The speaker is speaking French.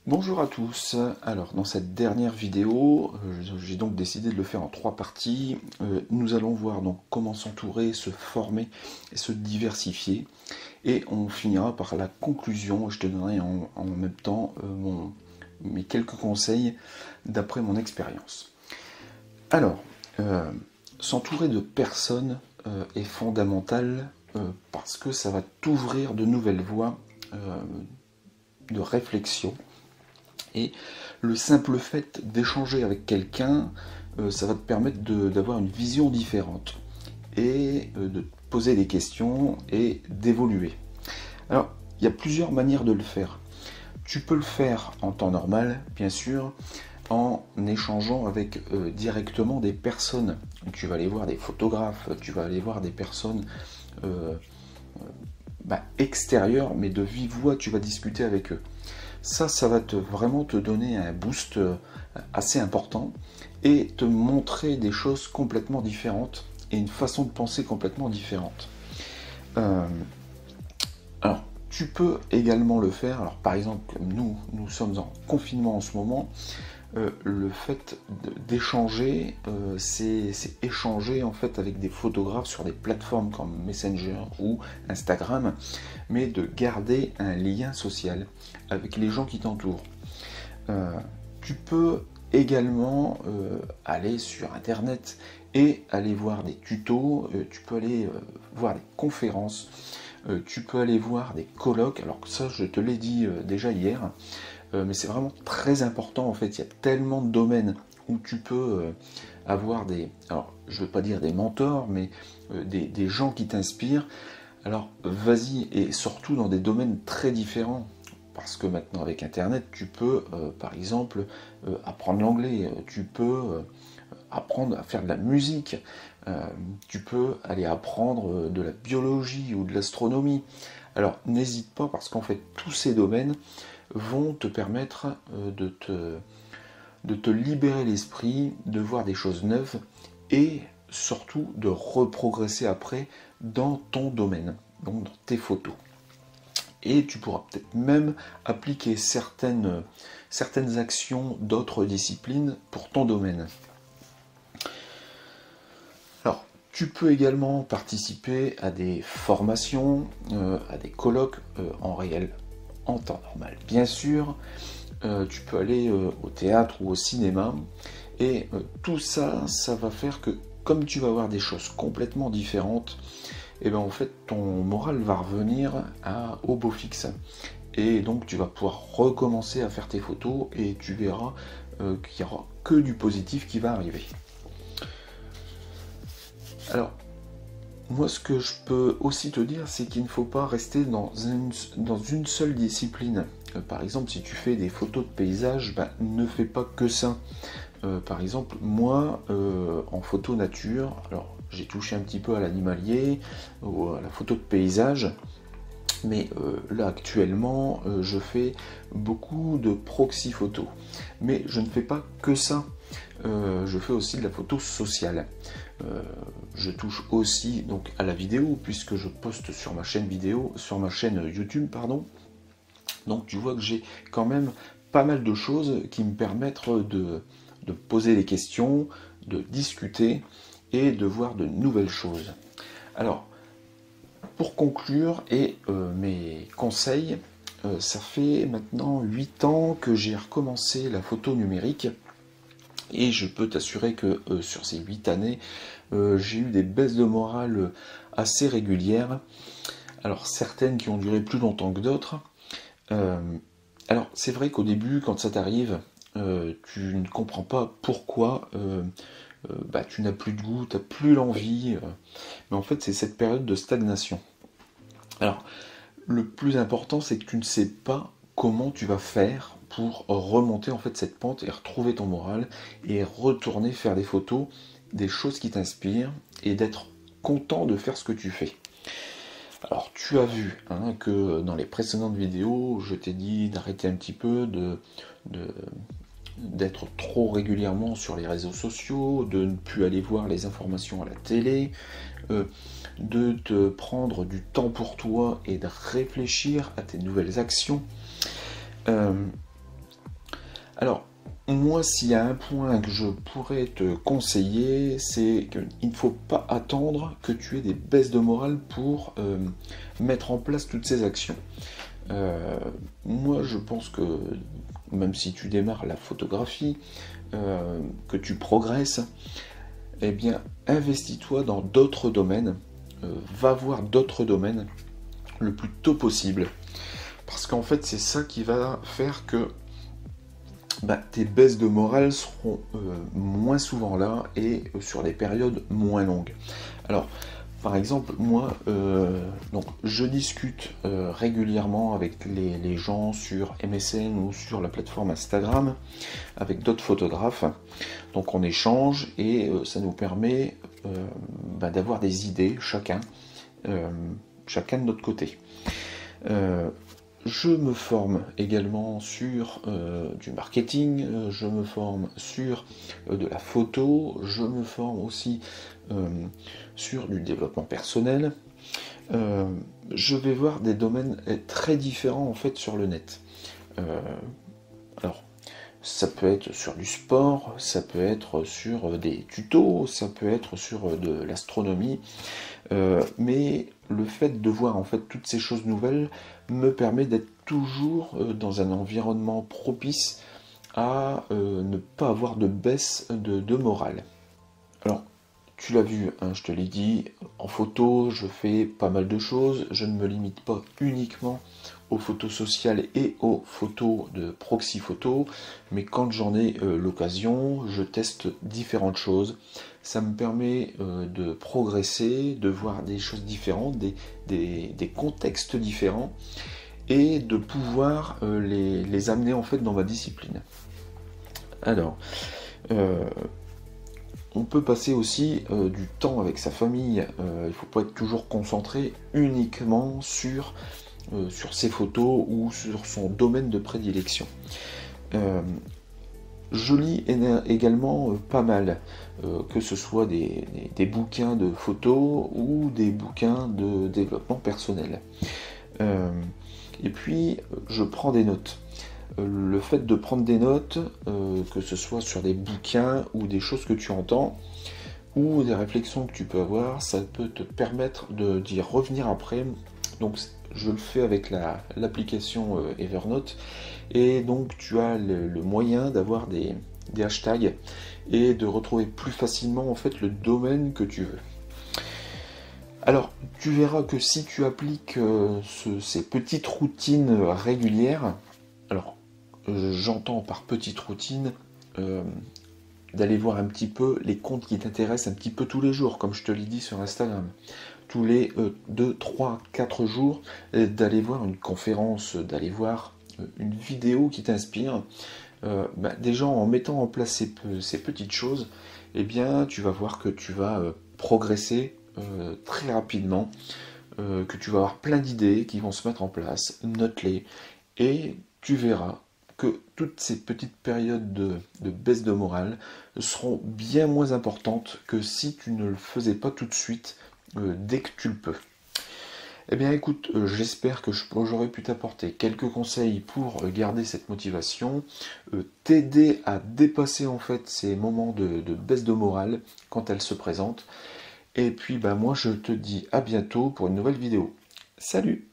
Bonjour à tous. Alors dans cette dernière vidéo, j'ai donc décidé de le faire en 3 parties. Nous allons voir donc comment s'entourer, se former et se diversifier. Et on finira par la conclusion. Je te donnerai en même temps mes quelques conseils d'après mon expérience. Alors, s'entourer de personnes est fondamental parce que ça va t'ouvrir de nouvelles voies de réflexion. Et le simple fait d'échanger avec quelqu'un, ça va te permettre d'avoir une vision différente et de te poser des questions et d'évoluer. Alors, il y a plusieurs manières de le faire. Tu peux le faire en temps normal, bien sûr, en échangeant avec directement des personnes. Tu vas aller voir des photographes, tu vas aller voir des personnes extérieures, mais de vive voix, tu vas discuter avec eux. Ça va vraiment te donner un boost assez important et te montrer des choses complètement différentes et une façon de penser complètement différente. Alors, tu peux également le faire. Alors, par exemple, comme nous sommes en confinement en ce moment, le fait d'échanger, c'est échanger en fait avec des photographes sur des plateformes comme Messenger ou Instagram, mais de garder un lien social avec les gens qui t'entourent. Tu peux également aller sur Internet et aller voir des tutos, tu peux aller voir des conférences, tu peux aller voir des colloques. Alors ça, je te l'ai dit déjà hier, mais c'est vraiment très important en fait. Il y a tellement de domaines où tu peux avoir alors je ne veux pas dire des mentors, mais des gens qui t'inspirent. Alors vas-y, et surtout dans des domaines très différents. Parce que maintenant avec Internet, tu peux par exemple apprendre l'anglais, tu peux apprendre à faire de la musique, tu peux aller apprendre de la biologie ou de l'astronomie. Alors n'hésite pas, parce qu'en fait tous ces domaines vont te permettre de te libérer l'esprit, de voir des choses neuves et surtout de reprogresser après dans ton domaine, donc dans tes photos. Et tu pourras peut-être même appliquer certaines actions d'autres disciplines pour ton domaine. Alors, tu peux également participer à des formations, à des colloques en temps normal. Bien sûr, tu peux aller au théâtre ou au cinéma. Et tout ça, ça va faire que, comme tu vas voir des choses complètement différentes, et bien en fait ton moral va revenir au beau fixe. Et donc tu vas pouvoir recommencer à faire tes photos et tu verras qu'il n'y aura que du positif qui va arriver. Alors, moi ce que je peux aussi te dire, c'est qu'il ne faut pas rester dans une seule discipline. Par exemple, si tu fais des photos de paysage, ne fais pas que ça. Par exemple, moi, en photo nature, alors j'ai touché un petit peu à l'animalier, ou à la photo de paysage, mais là actuellement, je fais beaucoup de proxy photo. Mais je ne fais pas que ça. Je fais aussi de la photo sociale. Je touche aussi donc à la vidéo, puisque je poste sur ma chaîne YouTube, pardon. Donc tu vois que j'ai quand même pas mal de choses qui me permettent de poser des questions, de discuter et de voir de nouvelles choses. Alors, pour conclure et mes conseils, ça fait maintenant 8 ans que j'ai recommencé la photo numérique et je peux t'assurer que sur ces 8 années, j'ai eu des baisses de morale assez régulières. Alors, certaines qui ont duré plus longtemps que d'autres. Alors, c'est vrai qu'au début, quand ça t'arrive, tu ne comprends pas pourquoi tu n'as plus de goût, tu n'as plus l'envie. Mais en fait, c'est cette période de stagnation. Alors, le plus important, c'est que tu ne sais pas comment tu vas faire pour remonter en fait cette pente et retrouver ton moral et retourner faire des photos, des choses qui t'inspirent et d'être content de faire ce que tu fais. Alors tu as vu que dans les précédentes vidéos, je t'ai dit d'arrêter un petit peu d'être trop régulièrement sur les réseaux sociaux, de ne plus aller voir les informations à la télé, de te prendre du temps pour toi et de réfléchir à tes nouvelles actions. Alors, moi, s'il y a un point que je pourrais te conseiller, c'est qu'il ne faut pas attendre que tu aies des baisses de morale pour mettre en place toutes ces actions. Moi, je pense que même si tu démarres la photographie, que tu progresses, eh bien, investis-toi dans d'autres domaines, va voir d'autres domaines le plus tôt possible. Parce qu'en fait, c'est ça qui va faire que tes baisses de morale seront moins souvent là et sur des périodes moins longues. Alors, par exemple, moi, donc, je discute régulièrement avec les gens sur MSN ou sur la plateforme Instagram avec d'autres photographes. Donc on échange et ça nous permet d'avoir des idées chacun de notre côté. Je me forme également sur du marketing, je me forme sur de la photo, je me forme aussi sur du développement personnel. Je vais voir des domaines très différents en fait sur le net. Alors, ça peut être sur du sport, ça peut être sur des tutos, ça peut être sur de l'astronomie, mais le fait de voir en fait toutes ces choses nouvelles me permet d'être toujours dans un environnement propice à ne pas avoir de baisse de morale. Alors, tu l'as vu, hein, je te l'ai dit, en photo, je fais pas mal de choses, je ne me limite pas uniquement aux photos sociales et aux photos de proxy photo, mais quand j'en ai l'occasion, je teste différentes choses. Ça me permet de progresser, de voir des choses différentes, des contextes différents, et de pouvoir les amener en fait dans ma discipline. Alors, on peut passer aussi du temps avec sa famille. Il ne faut pas être toujours concentré uniquement sur ses photos ou sur son domaine de prédilection. Je lis également pas mal, que ce soit des bouquins de photos ou des bouquins de développement personnel. Et puis, je prends des notes. Le fait de prendre des notes, que ce soit sur des bouquins ou des choses que tu entends, ou des réflexions que tu peux avoir, ça peut te permettre d'y revenir après. Donc je le fais avec l'application Evernote, et donc tu as le moyen d'avoir des hashtags et de retrouver plus facilement en fait le domaine que tu veux. Alors, tu verras que si tu appliques ces petites routines régulières, alors j'entends par petites routines d'aller voir un petit peu les comptes qui t'intéressent un petit peu tous les jours, comme je te l'ai dit sur Instagram. Tous les 2, 3, 4 jours, d'aller voir une conférence, d'aller voir une vidéo qui t'inspire. Déjà en mettant en place ces petites choses, eh bien, tu vas voir que tu vas progresser très rapidement, que tu vas avoir plein d'idées qui vont se mettre en place, note-les, et tu verras que toutes ces petites périodes de baisse de morale seront bien moins importantes que si tu ne le faisais pas tout de suite, dès que tu le peux. Eh bien écoute, j'espère que j'aurais pu t'apporter quelques conseils pour garder cette motivation, t'aider à dépasser en fait ces moments de baisse de morale quand elles se présentent. Et puis moi je te dis à bientôt pour une nouvelle vidéo. Salut!